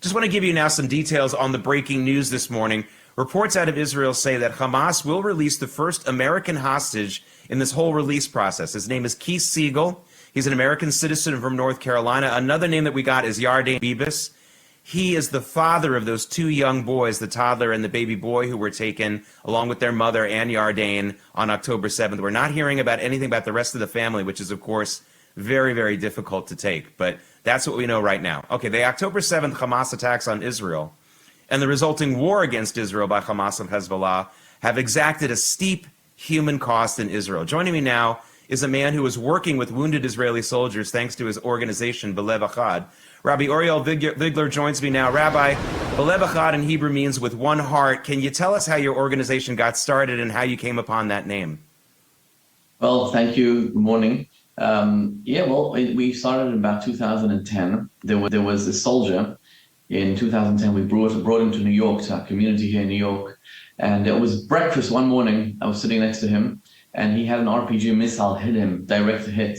Just want to give you now some details on the breaking news this morning. Reports out of Israel say that Hamas will release the first American hostage in this whole release process. His name is Keith Siegel. He's an American citizen from North Carolina. Another name that we got is Yarden Bibas. He is the father of those two young boys, the toddler and the baby boy, who were taken along with their mother and Yarden on October 7th. We're not hearing about anything about the rest of the family, which is, of course, very, very difficult to take. But that's what we know right now. Okay, the October 7th Hamas attacks on Israel and the resulting war against Israel by Hamas and Hezbollah have exacted a steep human cost in Israel. Joining me now is a man who is working with wounded Israeli soldiers thanks to his organization, Belev Echad. Rabbi Uriel Vigler joins me now. Rabbi, Belev Echad in Hebrew means with one heart. Can you tell us how your organization got started and how you came upon that name? Well, thank you. Good morning. We started in about 2010. There was a soldier in 2010. We brought him to New York, to our community here in New York. And it was breakfast one morning. I was sitting next to him, and he had an RPG missile hit him, direct hit.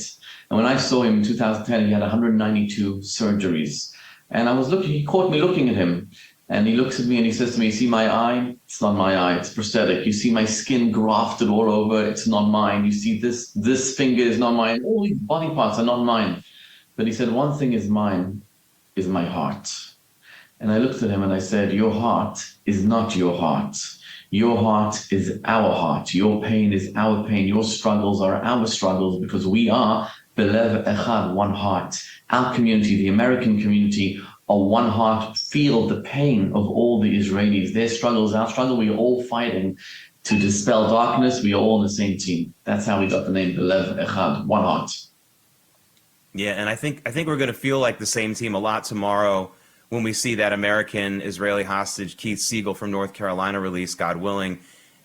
And when I saw him in 2010, he had 192 surgeries. And he caught me looking at him. And he looks at me and he says to me, "You see my eye? It's not my eye, it's prosthetic. You see my skin grafted all over, it's not mine. You see this finger is not mine. All these body parts are not mine." But he said, "One thing is mine, is my heart." And I looked at him and I said, "Your heart is not your heart. Your heart is our heart. Your pain is our pain. Your struggles are our struggles, because we are Belev Echad, one heart. Our community, the American community, are one heart, feel the pain of all the Israelis. Their struggles, our struggle, we are all fighting to dispel darkness. We are all on the same team." That's how we got the name Belev Echad, one heart. Yeah, and I think we're going to feel like the same team a lot tomorrow when we see that American-Israeli hostage Keith Siegel from North Carolina released, God willing.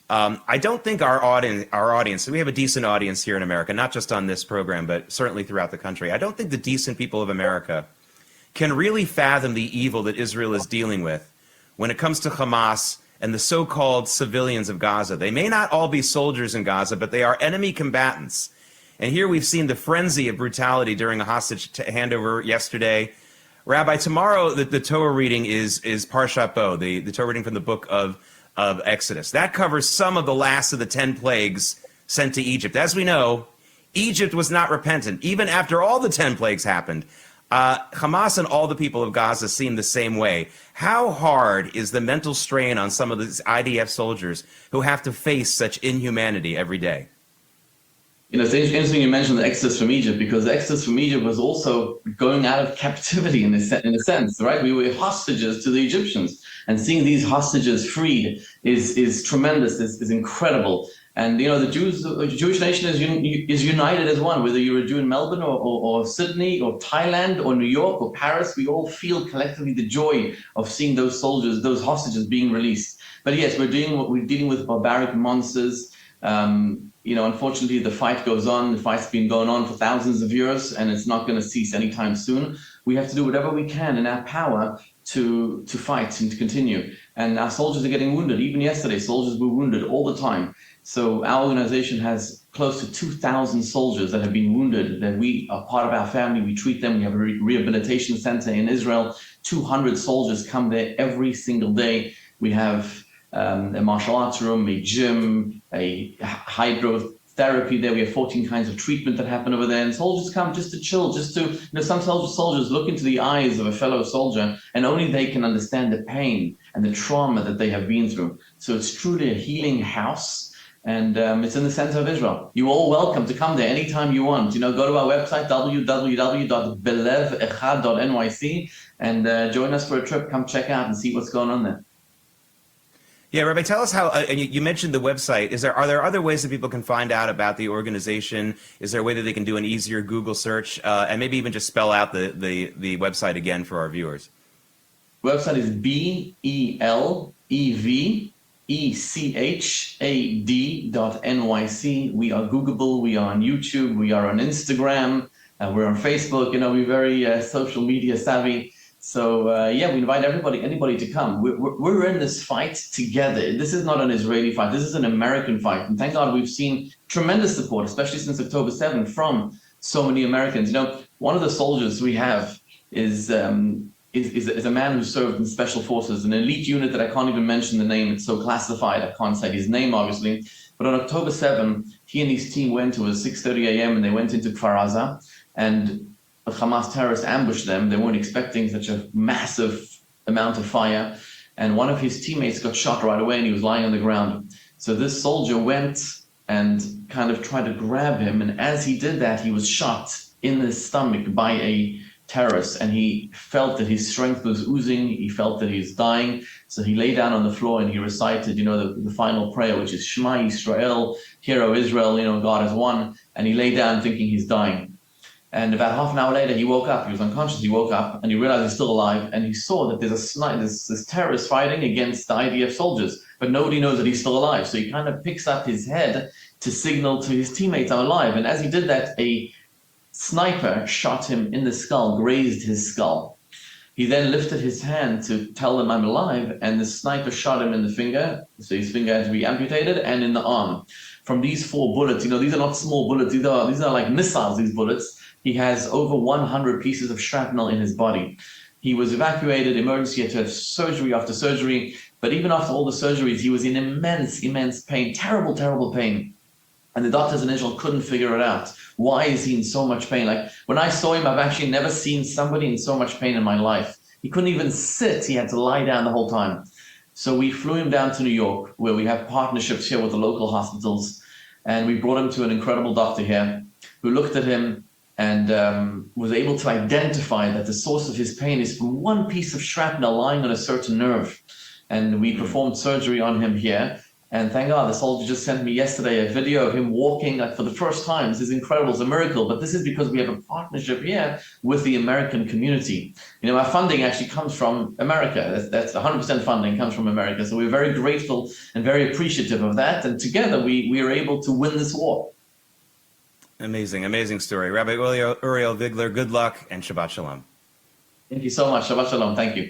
I don't think our audience, we have a decent audience here in America, not just on this program, but certainly throughout the country. I don't think the decent people of America can really fathom the evil that Israel is dealing with when it comes to Hamas and the so-called civilians of Gaza. They may not all be soldiers in Gaza, but they are enemy combatants. And here we've seen the frenzy of brutality during a hostage handover yesterday. Rabbi, tomorrow the Torah reading is Parshat Bo, the Torah reading from the book of Exodus. That covers some of the last of the 10 plagues sent to Egypt. As we know, Egypt was not repentant. Even after all the 10 plagues happened, Hamas and all the people of Gaza seem the same way. How hard is the mental strain on some of these IDF soldiers who have to face such inhumanity every day? You know, it's interesting you mentioned the exodus from Egypt, because the exodus from Egypt was also going out of captivity in a sense, right? We were hostages to the Egyptians, and seeing these hostages freed is tremendous, is incredible. And you know, the Jewish nation is united as one. Whether you're a Jew in Melbourne or Sydney or Thailand or New York or Paris, we all feel collectively the joy of seeing those soldiers, those hostages being released. But yes, we're dealing with barbaric monsters. You know, unfortunately, the fight goes on. The fight's been going on for thousands of years, and it's not going to cease anytime soon. We have to do whatever we can in our power to fight and to continue. And our soldiers are getting wounded. Even yesterday, soldiers were wounded all the time. So our organization has close to 2,000 soldiers that have been wounded, that we are part of our family. We treat them. We have a Rehabilitating Center in Israel. 200 soldiers come there every single day. We have a martial arts room, a gym, a hydrotherapy there. We have 14 kinds of treatment that happen over there. And soldiers come just to chill, some soldiers look into the eyes of a fellow soldier, and only they can understand the pain and the trauma that they have been through. So it's truly a healing house. And it's in the center of Israel. You're all welcome to come there anytime you want. You know, go to our website, www.belevechad.nyc, and join us for a trip. Come check out and see what's going on there. Yeah, Rabbi, tell us how, you mentioned the website. Are there other ways that people can find out about the organization? Is there a way that they can do an easier Google search? And maybe even just spell out the website again for our viewers. The website is BELEVECHAD.NYC. We are Googleable, we are on YouTube, we are on Instagram, we're on Facebook. You know, we're very social media savvy. So we invite anybody to come. We're in this fight together. This is not an Israeli fight. This is an American fight. And thank God we've seen tremendous support, especially since October 7th, from so many Americans. You know, one of the soldiers we have is is a man who served in special forces, an elite unit that I can't even mention the name. It's so classified, I can't say his name, obviously. But on October 7, he and his team went, it was 6:30 a.m., and they went into Kfar Aza, and the Hamas terrorists ambushed them. They weren't expecting such a massive amount of fire. And one of his teammates got shot right away, and he was lying on the ground. So this soldier went and kind of tried to grab him. And as he did that, he was shot in the stomach by a terrorist, and he felt that his strength was oozing. He felt that he's dying. So he lay down on the floor and he recited, the final prayer, which is Shema Yisrael, Hear O Israel, God is one. And he lay down thinking he's dying. And about half an hour later, he woke up. He was unconscious. He woke up and he realized he's still alive. And he saw that there's this terrorist fighting against the IDF soldiers, but nobody knows that he's still alive. So he kind of picks up his head to signal to his teammates, I'm alive. And as he did that, a sniper shot him in the skull, grazed his skull. He then lifted his hand to tell them I'm alive, and the sniper shot him in the finger. So his finger had to be amputated, and in the arm. From these 4 bullets, these are not small bullets. These are like missiles, these bullets. He has over 100 pieces of shrapnel in his body. He was evacuated, emergency, had to have surgery after surgery. But even after all the surgeries, he was in immense, immense pain, terrible, terrible pain. And the doctors in Israel couldn't figure it out. Why is he in so much pain? Like, when I saw him, I've actually never seen somebody in so much pain in my life. He couldn't even sit. He had to lie down the whole time. So we flew him down to New York, where we have partnerships here with the local hospitals. And we brought him to an incredible doctor here who looked at him and was able to identify that the source of his pain is from one piece of shrapnel lying on a certain nerve. And we performed surgery on him here. And thank God, the soldier just sent me yesterday a video of him walking for the first time. This is incredible. It's a miracle. But this is because we have a partnership here with the American community. Our funding actually comes from America. That's 100% funding comes from America. So we're very grateful and very appreciative of that. And together we are able to win this war. Amazing, amazing story. Rabbi Uriel Vigler, good luck and Shabbat Shalom. Thank you so much. Shabbat Shalom. Thank you.